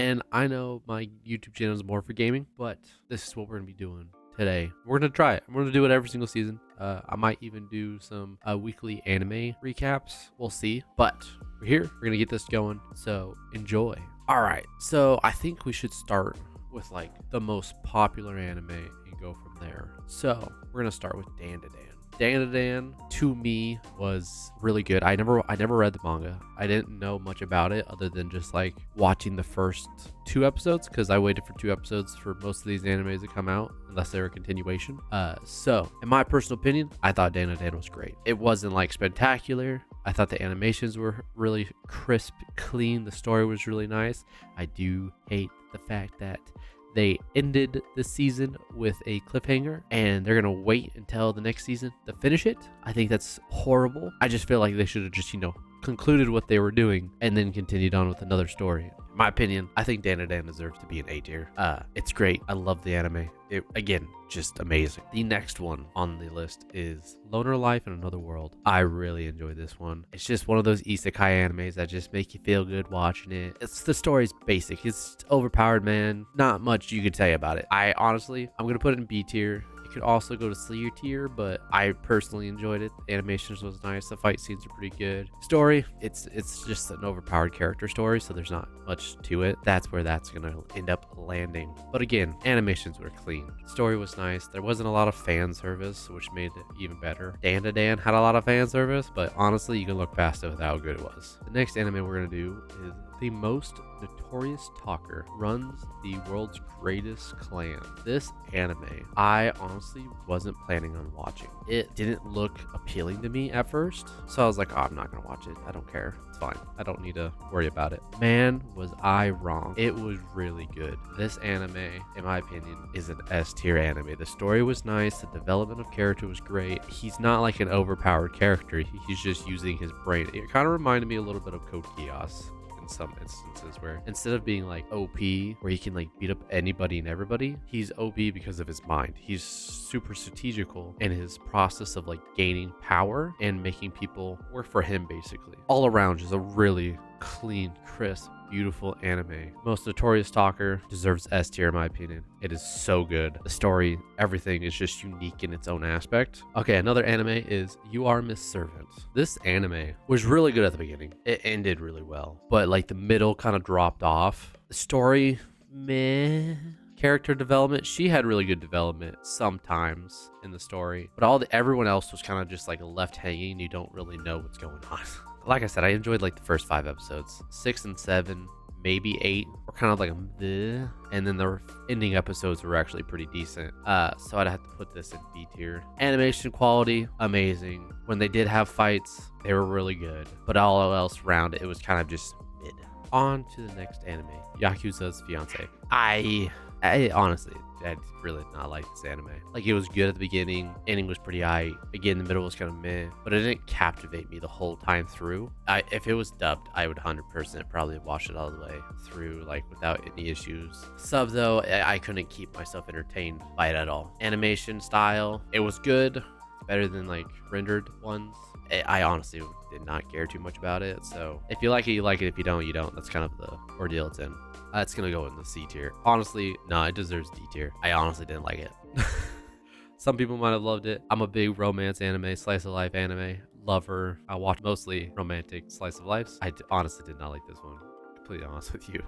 And I know my YouTube channel is more for gaming, but this is what we're gonna be doing today. We're gonna try it. We're gonna do it every single season. I might even do some weekly anime recaps. We'll see. But we're here. We're gonna get this going. So enjoy. All right. So I think we should start with like the most popular anime and go from there. So we're gonna start with Dan to Dan. Dan to Dan to me was really good. I never read the manga. I didn't know much about it other than just like watching the first 2 episodes, because I waited for 2 episodes for most of these animes to come out unless they were a continuation. So in my personal opinion, I thought Dan to Dan was great. It wasn't like spectacular. I thought the animations were really crisp, clean. The story was really nice. I do hate the fact that they ended the season with a cliffhanger and they're gonna wait until the next season to finish it. I think that's horrible. I just feel like they should have just, concluded what they were doing and then continued on with another story. In my opinion, I think Dan to Dan deserves to be an A tier. It's great. I love the anime. It, again, just amazing. The next one on the list is Loner Life in Another World. I really enjoyed this one. It's just one of those isekai animes that just make you feel good watching it. The story's basic. It's overpowered, man. Not much you could say about it. I'm gonna put it in B tier. It could also go to C tier, but I personally enjoyed it. The animations was nice. The fight scenes are pretty good. Story, it's just an overpowered character story, so there's not much to it. That's where that's gonna end up landing. But again, animations were clean. Story was nice. There wasn't a lot of fan service, which made it even better. Dan to Dan had a lot of fan service, but honestly, you can look past it with how good it was. The next anime we're gonna do is The Most Notorious Talker Runs the World's Greatest Clan. This anime, I honestly wasn't planning on watching. It didn't look appealing to me at first, so I was like, oh, I'm not gonna watch it. I don't care. It's fine. I don't need to worry about it. Man, was I wrong. It was really good. This anime, in my opinion, is an S tier anime. The story was nice. The development of character was great. He's not like an overpowered character. He's just using his brain. It kind of reminded me a little bit of Code Geass. Some instances where instead of being like OP where he can like beat up anybody and everybody, he's OP because of his mind. He's super strategical in his process of like gaining power and making people work for him, basically. All around, just a really clean, crisp, beautiful anime. Most Notorious Talker deserves S tier in my opinion. It is so good. The story, everything is just unique in its own aspect. Okay, another anime is You Are Miss Servant. This anime was really good at the beginning. It ended really well, but like the middle kind of dropped off. The story, meh. Character development, she had really good development sometimes in the story, but everyone else was kind of just like left hanging. You don't really know what's going on. Like I said, I enjoyed like the first 5 episodes. 6 and 7, maybe 8 were kind of like bleh. And then the ending episodes were actually pretty decent. So I'd have to put this in B tier. Animation quality, amazing. When they did have fights, they were really good, but all else around it was kind of just mid. On to the next anime, Yakuza's Fiance. I honestly, I really did not like this anime. Like, it was good at the beginning, ending was pretty high. Again, the middle was kind of meh, but it didn't captivate me the whole time through. If it was dubbed, I would 100% probably watch it all the way through, like without any issues. Sub though, I couldn't keep myself entertained by it at all. Animation style, it was good. It's better than like rendered ones. I honestly did not care too much about it. So if you like it, you like it. If you don't, you don't. That's kind of the ordeal it's in. It's gonna go in the C tier. Honestly, no, it deserves D tier. I honestly didn't like it. Some people might have loved it. I'm a big romance anime, slice of life anime lover. I watch mostly romantic slice of lives. I honestly did not like this one. Completely honest with you.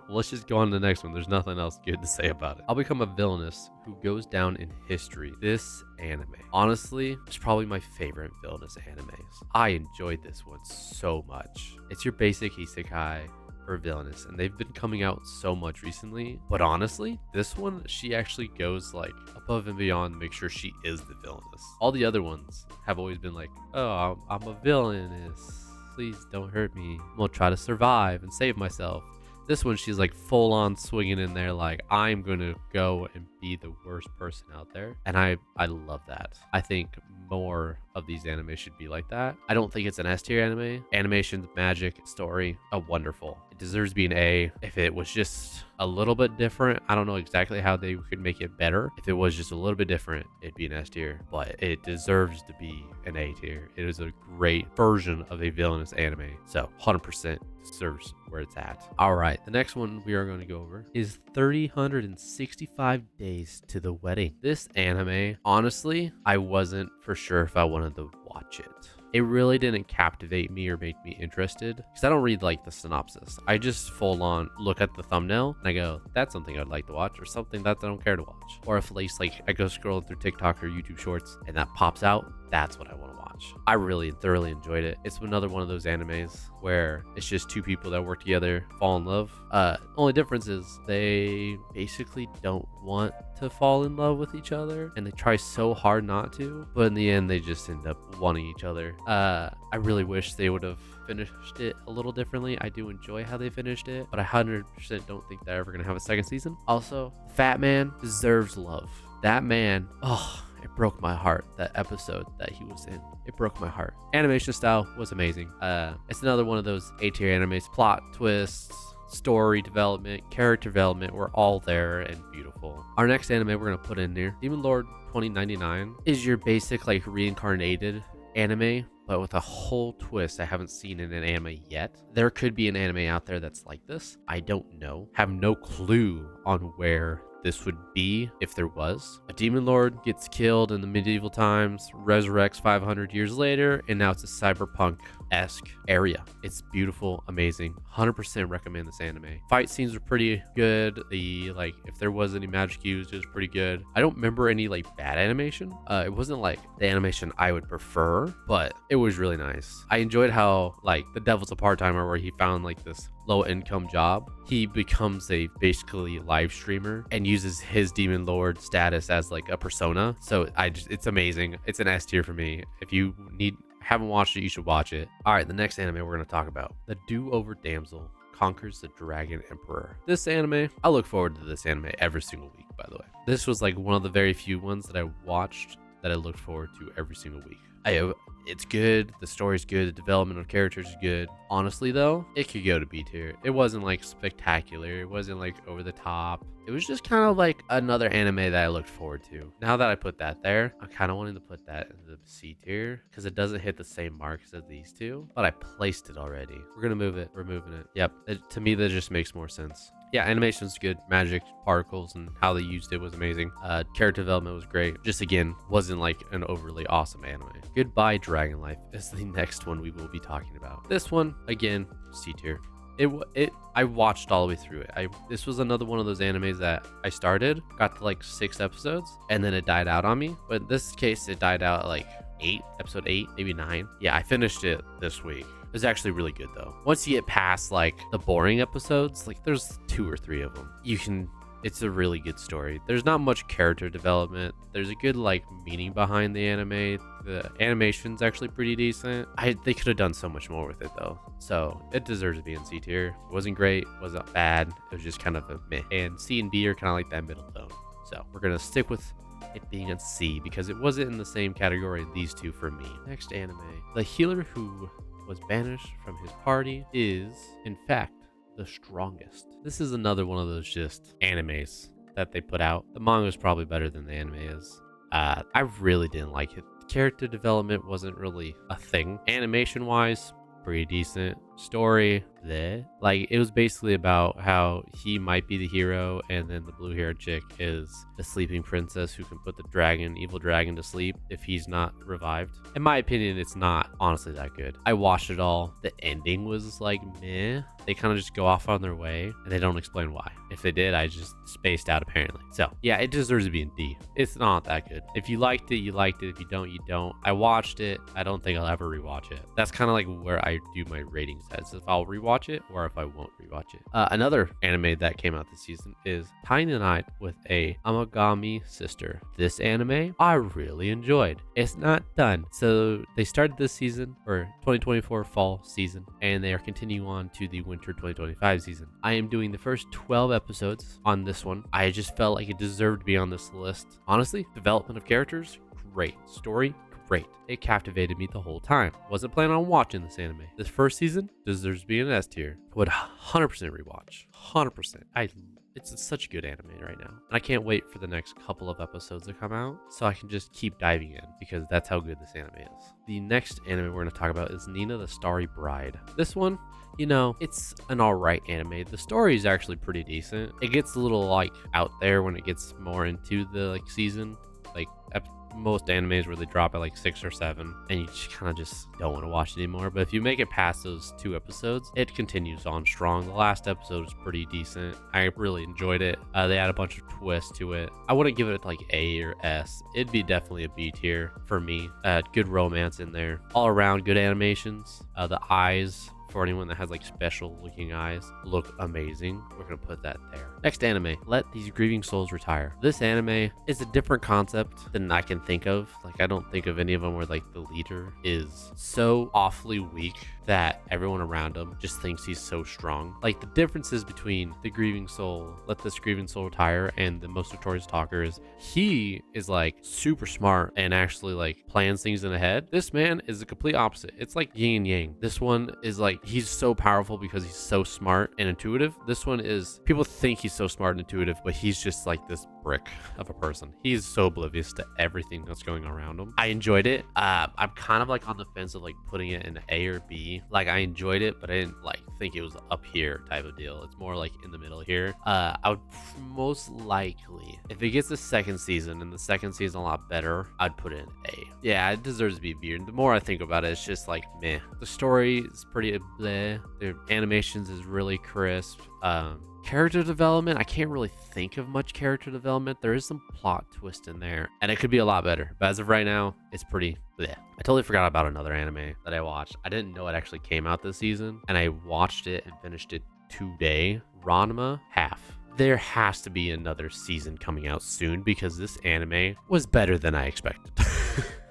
Let's just go on to the next one. There's nothing else good to say about it. I'll Become a Villainess Who Goes Down in History. This anime, honestly, is probably my favorite villainous animes. I enjoyed this one so much. It's your basic isekai or villainous, and they've been coming out so much recently, but honestly, this one, she actually goes like above and beyond to make sure she is the villainous. All the other ones have always been like, oh, I'm a villainous, please don't hurt me, I'm gonna try to survive and save myself. This one, she's like full on swinging in there like, I'm gonna go and be the worst person out there. And I love that. I think more of these anime should be like that. I don't think it's an S tier anime. Animations, magic, story, wonderful. It deserves to be an A. If it was just a little bit different, I don't know exactly how they could make it better. If it was just a little bit different, it'd be an S tier, but it deserves to be an A tier. It is a great version of a villainous anime. So 100% deserves where it's at. All right, the next one we are going to go over is 365 Days to the Wedding. This anime, honestly, I wasn't for sure if I wanted to watch it. It really didn't captivate me or make me interested because I don't read like the synopsis. I just full on look at the thumbnail and I go, that's something I'd like to watch, or something that I don't care to watch. Or if at least like I go scrolling through TikTok or YouTube shorts and that pops out, that's what I want to watch. I really thoroughly enjoyed it. It's another one of those animes where it's just two people that work together, fall in love. Only difference is they basically don't want to fall in love with each other and they try so hard not to, but in the end they just end up wanting each other. I really wish they would have finished it a little differently. I do enjoy how they finished it, but I 100% don't think they're ever gonna have a second season. Also, Fat Man deserves love. That man, oh, it broke my heart, that episode that he was in. It broke my heart. Animation style was amazing. It's another one of those A-tier animes. Plot twists, story development, character development were all there and beautiful. Our next anime we're gonna put in there, Demon Lord 2099, is your basic like reincarnated anime, but with a whole twist I haven't seen in an anime yet. There could be an anime out there that's like this. I don't know. Have no clue on where this would be if there was. A demon lord gets killed in the medieval times, resurrects 500 years later, and now it's a cyberpunk-esque area. It's beautiful, amazing. 100% recommend this anime. Fight scenes are pretty good. The like, if there was any magic used, it was pretty good. I don't remember any like bad animation. It wasn't like the animation I would prefer, but it was really nice. I enjoyed how like the devil's a part-timer where he found like this low income job. He becomes a basically live streamer and uses his demon lord status as like a persona. So it's amazing. It's an S tier for me. If you haven't watched it, you should watch it. All right, the next anime we're going to talk about, The Do-Over Damsel Conquers the Dragon Emperor. This anime, I look forward to this anime every single week, by the way. This was like one of the very few ones that I watched that I looked forward to every single week. It's good, the story's good, the development of characters is good. Honestly though, it could go to B tier. It wasn't like spectacular, it wasn't like over the top. It was just kind of like another anime that I looked forward to. Now that I put that there, I'm kind of wanting to put that in the C tier because it doesn't hit the same marks as these two, but I placed it already. We're gonna move it, we're moving it. Yep, to me that just makes more sense. Yeah, animation's good. Magic, particles, and how they used it was amazing. Character development was great. Just again, wasn't like an overly awesome anime. Goodbye Dragon Life is the next one we will be talking about. This one, again, C tier. I watched all the way through it. This was another one of those animes that I started, got to like 6 episodes, and then it died out on me. But in this case, it died out at like episode 8, maybe 9. Yeah, I finished it this week. It was actually really good though. Once you get past like the boring episodes, like there's 2 or 3 of them, it's a really good story. There's not much character development. There's a good like meaning behind the anime. The animation's actually pretty decent. They could have done so much more with it though. So it deserves to be in C tier. It wasn't great, wasn't bad. It was just kind of a meh. And C and B are kind of like that middle zone. So we're gonna stick with it being a C because it wasn't in the same category as these two for me. Next anime, The Healer Who Was Banished from His Party is, in fact, the strongest. This is another one of those just animes that they put out. The manga is probably better than the anime is. I really didn't like it. Character development wasn't really a thing. Animation wise, pretty decent. Story, bleh. Like it was basically about how he might be the hero and then the blue haired chick is the sleeping princess who can put the evil dragon to sleep if he's not revived. In my opinion, it's not honestly that good. I watched it all. The ending was like meh. They kind of just go off on their way and they don't explain why. If they did, I just spaced out apparently. So yeah, it deserves to be in D. It's not that good. If you liked it, you liked it. If you don't, you don't. I watched it. I don't think I'll ever rewatch it. That's kind of like where I do my ratings decides if I'll rewatch it or if I won't rewatch it. Another anime that came out this season is Tiny Night with a Amagami sister. This anime I really enjoyed. It's not done. So they started this season, or 2024 fall season, and they are continuing on to the winter 2025 season. I am doing the first 12 episodes on this one. I just felt like it deserved to be on this list. Honestly, development of characters, great. Story, great. It captivated me the whole time. Wasn't planning on watching this anime. This first season deserves to be an S tier. Would 100% rewatch. 100%. It's such a good anime right now. And I can't wait for the next couple of episodes to come out so I can just keep diving in because that's how good this anime is. The next anime we're going to talk about is Nina the Starry Bride. This one, you know, it's an alright anime. The story is actually pretty decent. It gets a little like out there when it gets more into the like season. Like most animes where they drop at like 6 or 7 and you just kind of just don't want to watch it anymore. But if you make it past those 2 episodes, it continues on strong. The last episode is pretty decent. I really enjoyed it. They had a bunch of twists to it. I wouldn't give it like A or S. It'd be definitely a B tier for me. Good romance in there. All around good animations. The eyes, for anyone that has like special looking eyes, look amazing. We're gonna put that there. Next anime, Let These Grieving Souls Retire. This anime is a different concept than I can think of. Like I don't think of any of them where like the leader is so awfully weak that everyone around him just thinks he's so strong. Like the differences between the grieving soul, Let This Grieving Soul Retire, and the Most Notorious Talker is he is like super smart and actually like plans things in the head. This man is the complete opposite. It's like yin and yang. This one is like he's so powerful because he's so smart and intuitive. This one is people think he's so smart and intuitive, but he's just like this brick of a person. He's so oblivious to everything that's going around him. I enjoyed it. I'm kind of like on the fence of like putting it in A or B. Like I enjoyed it, but I didn't like think it was up here type of deal. It's more like in the middle here. I would most likely, if it gets a second season and the second season a lot better, I'd put it in A. Yeah, it deserves to be B. And the more I think about it, it's just like meh. The story is pretty bleh. The animations is really crisp. Character development, I can't really think of much character development. There is some plot twist in there, and it could be a lot better. But as of right now, it's pretty bleh. I totally forgot about another anime that I watched. I didn't know it actually came out this season, and I watched it and finished it today. Ranma Half. There has to be another season coming out soon because this anime was better than I expected.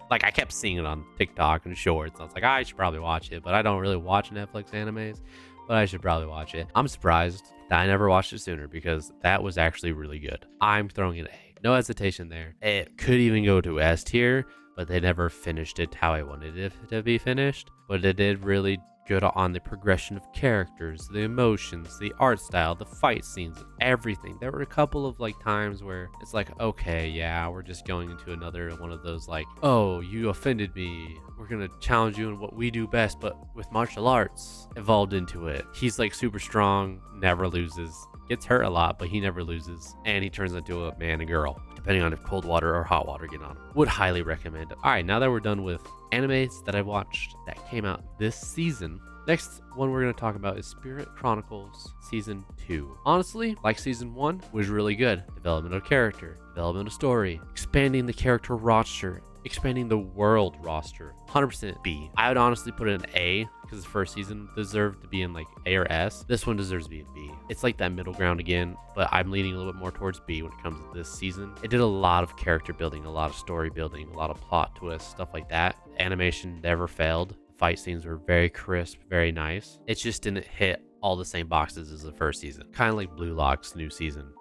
Like I kept seeing it on TikTok and shorts. I was like, I should probably watch it, but I don't really watch Netflix animes, but I should probably watch it. I'm surprised that I never watched it sooner because that was actually really good. I'm throwing it A. No hesitation there. It could even go to S tier, but they never finished it how I wanted it to be finished. But it did really good on the progression of characters, the emotions, the art style, the fight scenes, everything. There were a couple of like times where it's like, okay, yeah, we're just going into another one of those like, oh, you offended me. We're gonna challenge you in what we do best, but with martial arts evolved into it. He's like super strong, never loses. Gets hurt a lot, but he never loses. And he turns into a man and girl, depending on if cold water or hot water get on him. Would highly recommend. All right, now that we're done with animes that I watched that came out this season, next one we're going to talk about is Spirit Chronicles Season 2. Honestly, like Season 1, was really good. Development of character, development of story, expanding the character roster, expanding the world roster. 100% B. I would honestly put it in A because the first season deserved to be in like A or S. This one deserves to be in B. It's like that middle ground again, but I'm leaning a little bit more towards B when it comes to this season. It did a lot of character building, a lot of story building, a lot of plot twists, stuff like that. Animation never failed. Fight scenes were very crisp, very nice. It just didn't hit all the same boxes as the first season. Kind of like Blue Lock's new season.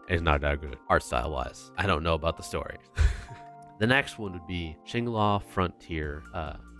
It's not that good art style wise. I don't know about the story. The next one would be Shangri-La Frontier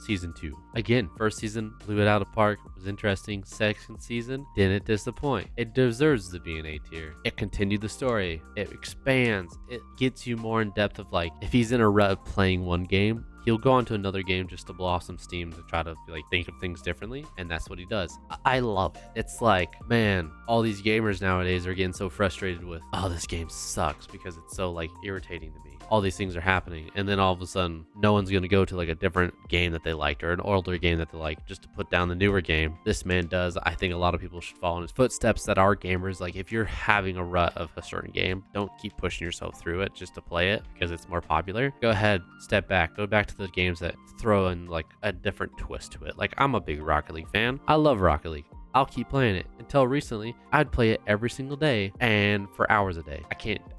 Season 2. Again, first season blew it out of park. It was interesting. Second season didn't disappoint. It deserves to be an A tier. It continued the story. It expands. It gets you more in depth of like, if he's in a rut of playing one game, he'll go on to another game just to blow off some steam to try to like think of things differently, and that's what he does. I love it. It's like, man, all these gamers nowadays are getting so frustrated with, oh, this game sucks because it's so like irritating to me. all these things are happening, and then all of a sudden no one's going to go to like a different game that they liked or an older game that they like just to put down the newer game. This man does. I think a lot of people should follow in his footsteps that are gamers. Like, if you're having a rut of a certain game, don't keep pushing yourself through it just to play it because it's more popular. Go ahead, step back, go back to the games that throw in like a different twist to it. Like, I'm a big Rocket League fan. I love Rocket League. I'll keep playing it. Until recently, I'd play it every single day and for hours a day. I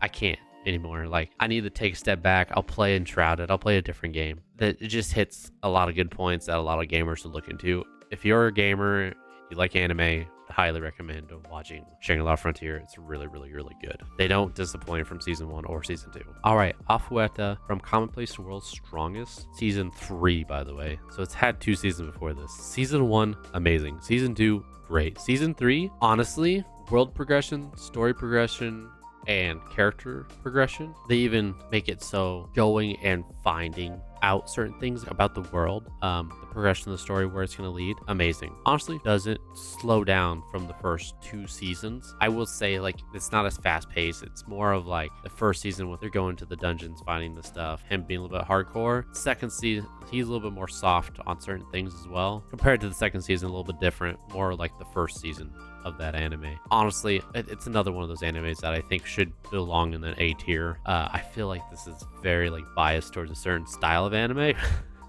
can't anymore. Like, I need to take a step back. I'll play Enshrouded. I'll play a different game. That it just hits a lot of good points that a lot of gamers should look into. If you're a gamer, you like anime, I highly recommend watching Shangri-La Frontier. It's really, really, really good. They don't disappoint from season 1 or season 2. All right, Afueta from Commonplace to World's Strongest, season 3, by the way. So it's had 2 seasons before this. Season 1, amazing. Season 2, great. Season 3, honestly, world progression, story progression, and character progression. They even make it so going and finding out certain things about the world, the progression of the story, where it's going to lead, amazing. Honestly, doesn't slow down from the first 2 seasons. I will say, like, it's not as fast paced. It's more of like the first season when they're going to the dungeons, finding the stuff, him being a little bit hardcore. Second season, he's a little bit more soft on certain things as well. Compared to the second season, a little bit different, more like the first season of that anime. Honestly, it's another one of those animes that I think should belong in an A tier. I feel like this is very like biased towards a certain style of anime.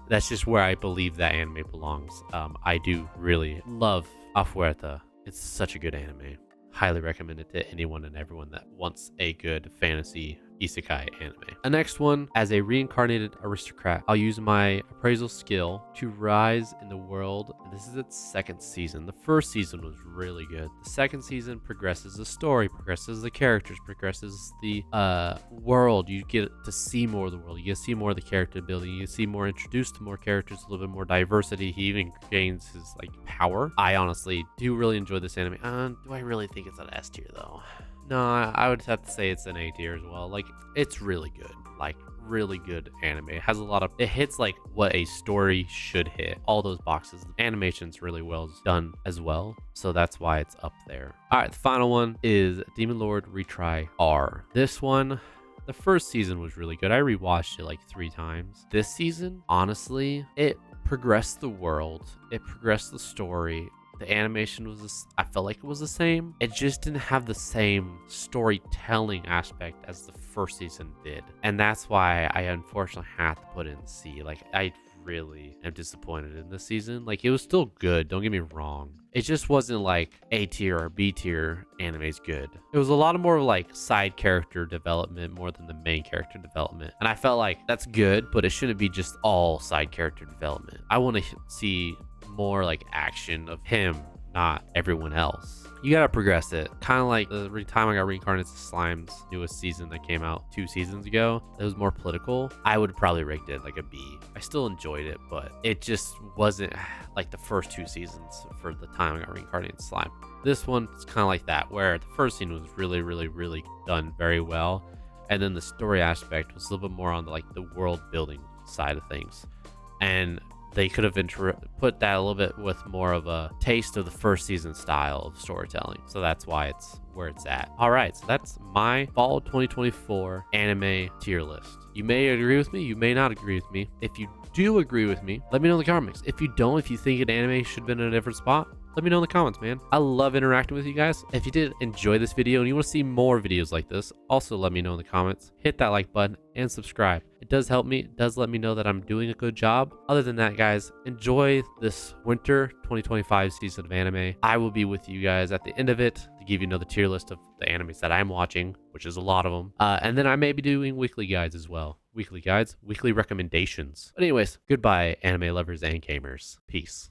That's just where I believe that anime belongs. I do really love Afuerta. It's such a good anime. Highly recommend it to anyone and everyone that wants a good fantasy isekai anime. The next one, as a reincarnated aristocrat, I'll use my appraisal skill to rise in the world. This is its 2nd season. The first season was really good. The 2nd season progresses the story, progresses the characters, progresses the world. You get to see more of the world. You get to see more of the character building. You get to see more, introduced to more characters, a little bit more diversity. He even gains his like power. I honestly do really enjoy this anime. Do I really think it's an S tier though? No, I would have to say it's an A tier as well. Like, it's really good. Like, really good anime. It has a lot of, it hits like what a story should hit. All those boxes. The animation's really well done as well. So that's why it's up there. All right, the final one is Demon Lord Retry R. This one, the first season was really good. I rewatched it like 3 times. This season, honestly, it progressed the world. It progressed the story. The animation was, I felt like it was the same. It just didn't have the same storytelling aspect as the first season did. And that's why I unfortunately had to put in C. Like, I really am disappointed in this season. Like, it was still good, don't get me wrong. It just wasn't like A tier or B tier anime's good. It was a lot of more like side character development more than the main character development. And I felt like that's good, but it shouldn't be just all side character development. I want to see more like action of him, not everyone else. You gotta progress it. Kind of like the time I got reincarnated as Slime's newest season that came out 2 seasons ago. It was more political. I would probably rate it like a B. I still enjoyed it, but it just wasn't like the first 2 seasons for the time I got reincarnated as Slime. This one is kind of like that, where the first scene was really, really, really done very well. And then the story aspect was a little bit more on the world building side of things. And they could have put that a little bit with more of a taste of the first season style of storytelling. So that's why it's where it's at. All right, so that's my fall 2024 anime tier list. You may agree with me, you may not agree with me. If you do agree with me, let me know in the comments. If you don't, if you think an anime should have been in a different spot, let me know in the comments, man. I love interacting with you guys. If you did enjoy this video and you want to see more videos like this, also let me know in the comments. Hit that like button and subscribe. It does help me. It does let me know that I'm doing a good job. Other than that, guys, enjoy this winter 2025 season of anime. I will be with you guys at the end of it to give you another tier list of the animes that I'm watching, which is a lot of them. And then I may be doing weekly guides as well. Weekly guides, weekly recommendations. But anyways, goodbye, anime lovers and gamers. Peace.